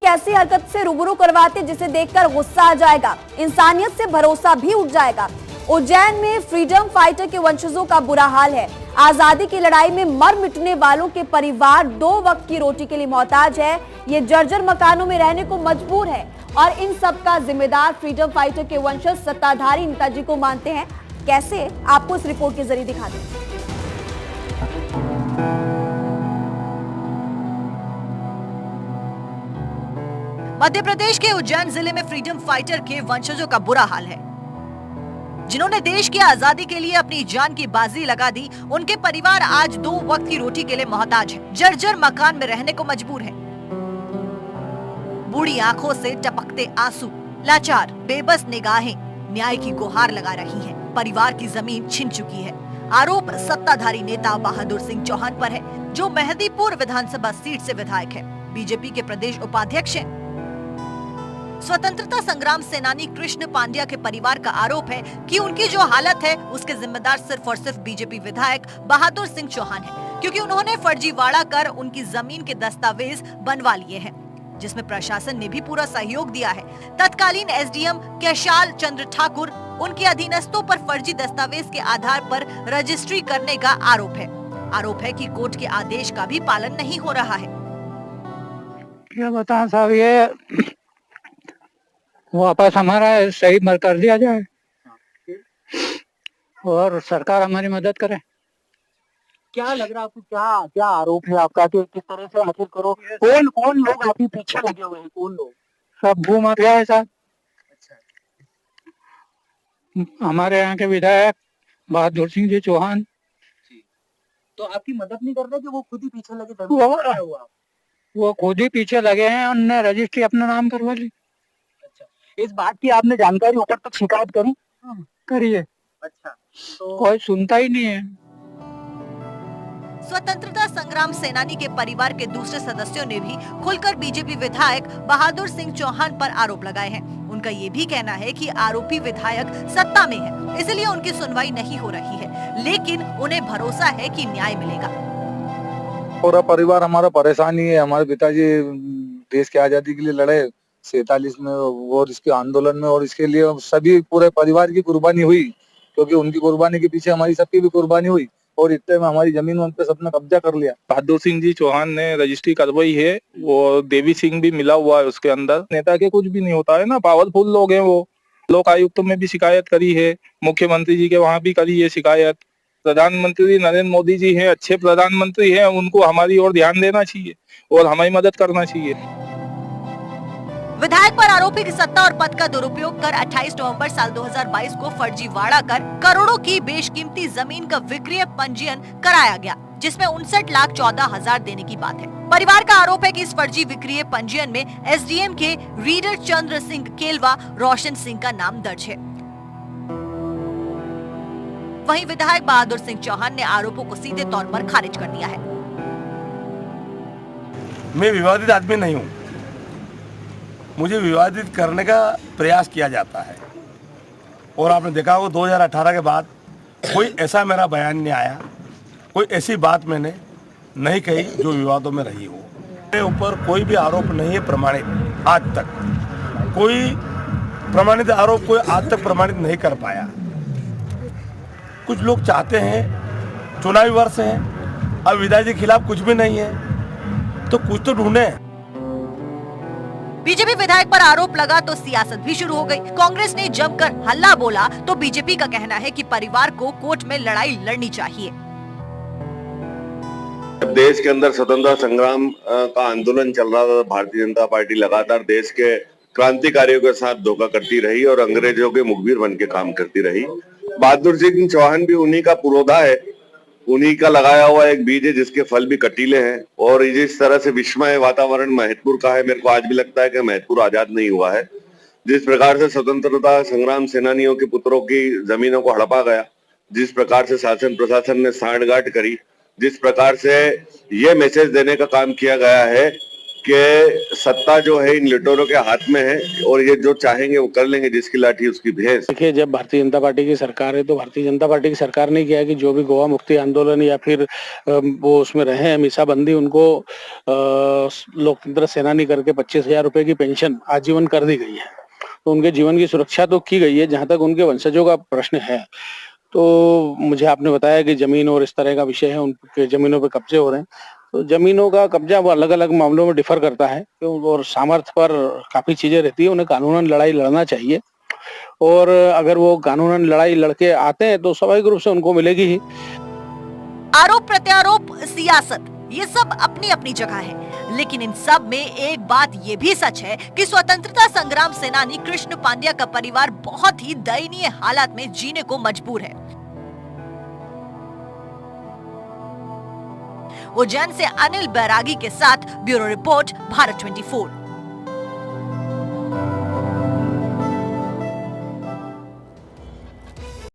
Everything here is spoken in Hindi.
ऐसी हरकत से रूबरू करवाते जिसे देखकर गुस्सा आ जाएगा, इंसानियत से भरोसा भी उठ जाएगा। उज्जैन में फ्रीडम फाइटर के वंशजों का बुरा हाल है। आजादी की लड़ाई में मर मिटने वालों के परिवार 2 वक्त की रोटी के लिए मोहताज है। ये जर्जर मकानों में रहने को मजबूर है और इन सब का जिम्मेदार फ्रीडम फाइटर के वंशज सत्ताधारी नेताजी को मानते हैं। कैसे, आपको इस रिपोर्ट के जरिए दिखा दें। मध्य प्रदेश के उज्जैन जिले में फ्रीडम फाइटर के वंशजों का बुरा हाल है। जिन्होंने देश की आजादी के लिए अपनी जान की बाजी लगा दी, उनके परिवार आज 2 वक्त की रोटी के लिए मोहताज है। जर्जर मकान में रहने को मजबूर है। बूढ़ी आंखों से टपकते आंसू, लाचार बेबस निगाहें न्याय की गुहार लगा रही हैं। परिवार की जमीन छिन चुकी है। आरोप सत्ताधारी नेता बहादुर सिंह चौहान पर है, जो मेहंदीपुर विधानसभा सीट से विधायक है। बीजेपी के प्रदेश उपाध्यक्ष हैं। स्वतंत्रता संग्राम सेनानी कृष्ण पांड्या के परिवार का आरोप है कि उनकी जो हालत है उसके जिम्मेदार सिर्फ और सिर्फ बीजेपी विधायक बहादुर सिंह चौहान है, क्योंकि उन्होंने फर्जीवाड़ा कर उनकी जमीन के दस्तावेज बनवा लिए हैं, जिसमें प्रशासन ने भी पूरा सहयोग दिया है। तत्कालीन एसडीएम कैशाल चंद्र ठाकुर उनके अधीनस्थों पर फर्जी दस्तावेज के आधार पर रजिस्ट्री करने का आरोप है। आरोप है कि कोर्ट के आदेश का भी पालन नहीं हो रहा है। क्या बताएं साहब, ये वापस हमारा सही कर दिया जाए और सरकार हमारी मदद करे। क्या लग रहा है आपको, क्या क्या आरोप है आपका कि किस तरह से आखिर करो, कौन कौन लोग आपके पीछे लगे हुए हैं, कौन लोग? सब भू माफिया है साहब। अच्छा, हमारे यहाँ के विधायक बहादुर सिंह जी चौहान, तो आपकी मदद नहीं कर रहे कि वो खुद ही पीछे लगे? वो खुद ही पीछे लगे हैं। उन्होंने रजिस्ट्री अपना नाम करवा ली। अच्छा, इस बात की आपने जानकारी ऊपर तक शिकायत करी? करिए। अच्छा, तो कोई सुनता ही नहीं है। स्वतंत्रता संग्राम सेनानी के परिवार के दूसरे सदस्यों ने भी खुलकर बीजेपी विधायक बहादुर सिंह चौहान पर आरोप लगाए हैं। उनका ये भी कहना है कि आरोपी विधायक सत्ता में है, इसलिए उनकी सुनवाई नहीं हो रही है, लेकिन उन्हें भरोसा है कि न्याय मिलेगा। पूरा परिवार हमारा परेशान ही है। हमारे पिताजी देश की आजादी के लिए लड़े 47 में और इसके आंदोलन में, और इसके लिए सभी पूरे परिवार की कुर्बानी हुई, क्योंकि उनकी कुर्बानी के पीछे हमारी सबकी भी कुर्बानी हुई और इतने में हमारी जमीन उन पे सबने कब्जा कर लिया। बहादुर सिंह जी चौहान ने रजिस्ट्री करवाई है, वो देवी सिंह भी मिला हुआ है उसके अंदर। नेता के कुछ भी नहीं होता है ना, पावरफुल लोग हैं वो। लोक आयुक्त में भी शिकायत करी है, मुख्यमंत्री जी के वहाँ भी करी है शिकायत। प्रधानमंत्री नरेंद्र मोदी जी हैं, अच्छे प्रधानमंत्री हैं, उनको हमारी ओर ध्यान देना चाहिए और हमारी मदद करना चाहिए। विधायक पर आरोपी की सत्ता और पद का दुरुपयोग कर 28 नवंबर साल 2022 को फर्जीवाड़ा कर करोड़ों की बेशकीमती जमीन का विक्रय पंजीयन कराया गया, जिसमें 59,14,000 देने की बात है। परिवार का आरोप है कि इस फर्जी विक्रय पंजीयन में एसडीएम के रीडर चंद्र सिंह केलवा रोशन सिंह का नाम दर्ज है। वहीं विधायक बहादुर सिंह चौहान ने आरोपों को सीधे तौर पर खारिज कर दिया है। मैं विवादित आदमी नहीं हूँ, मुझे विवादित करने का प्रयास किया जाता है। और आपने देखा होगा 2018 के बाद कोई ऐसा मेरा बयान नहीं आया, कोई ऐसी बात मैंने नहीं कही जो विवादों में रही हो। मेरे ऊपर कोई भी आरोप नहीं है प्रमाणित, आज तक कोई प्रमाणित आरोप कोई आज तक प्रमाणित नहीं कर पाया। कुछ लोग चाहते हैं, चुनावी वर्ष है, अब विधायक के खिलाफ कुछ भी नहीं है, तो कुछ तो ढूंढे। बीजेपी विधायक पर आरोप लगा तो सियासत भी शुरू हो गई। कांग्रेस ने जमकर हल्ला बोला तो बीजेपी का कहना है कि परिवार को कोर्ट में लड़ाई लड़नी चाहिए। देश के अंदर स्वतंत्रता संग्राम का आंदोलन चल रहा था, भारतीय जनता पार्टी लगातार देश के क्रांतिकारियों के साथ धोखा करती रही और अंग्रेजों के मुखबिर बन के काम करती रही। बहादुर सिंह चौहान भी उन्हीं का पुरोधा है, उन्हीं का लगाया हुआ एक बीज है जिसके फल भी कटीले हैं। और जिस तरह से विस्मय वातावरण महतपुर का है, मेरे को आज भी लगता है कि महतपुर आजाद नहीं हुआ है। जिस प्रकार से स्वतंत्रता संग्राम सेनानियों के पुत्रों की जमीनों को हड़पा गया, जिस प्रकार से शासन प्रशासन ने सांठगांठ करी, जिस प्रकार से ये मैसेज देने का काम किया गया है कि सत्ता जो है इन लुटेरों के हाथ में है और ये जो चाहेंगे वो कर लेंगे, जिसकी लाठी उसकी भैंस। देखिए, जब भारतीय जनता पार्टी की सरकार है तो भारतीय जनता पार्टी की सरकार ने किया है कि जो भी गोवा मुक्ति आंदोलन या फिर वो उसमें रहे हैं मीसाबंदी, उनको लोकतंत्र सेनानी करके 25,000 रुपए की पेंशन आजीवन कर दी गई है। तो उनके जीवन की सुरक्षा तो की गई है। जहां तक उनके वंशजों का प्रश्न है, तो मुझे आपने बताया कि जमीन और इस तरह का विषय है, उनके जमीनों पे कब्जे हो रहे हैं। तो जमीनों का कब्जा वो अलग अलग मामलों में डिफर करता है, और सामर्थ्य पर काफी चीजें रहती है। उन्हें कानूनन लड़ाई लड़ना चाहिए, और अगर वो कानूनन लड़ाई लड़के आते हैं तो स्वाभाविक रूप से उनको मिलेगी ही। आरोप प्रत्यारोप, सियासत, ये सब अपनी अपनी जगह है, लेकिन इन सब में एक बात ये भी सच है कि स्वतंत्रता संग्राम सेनानी कृष्ण पांड्या का परिवार बहुत ही दयनीय हालात में जीने को मजबूर है। उज्जैन से अनिल बैरागी के साथ ब्यूरो रिपोर्ट, भारत 24।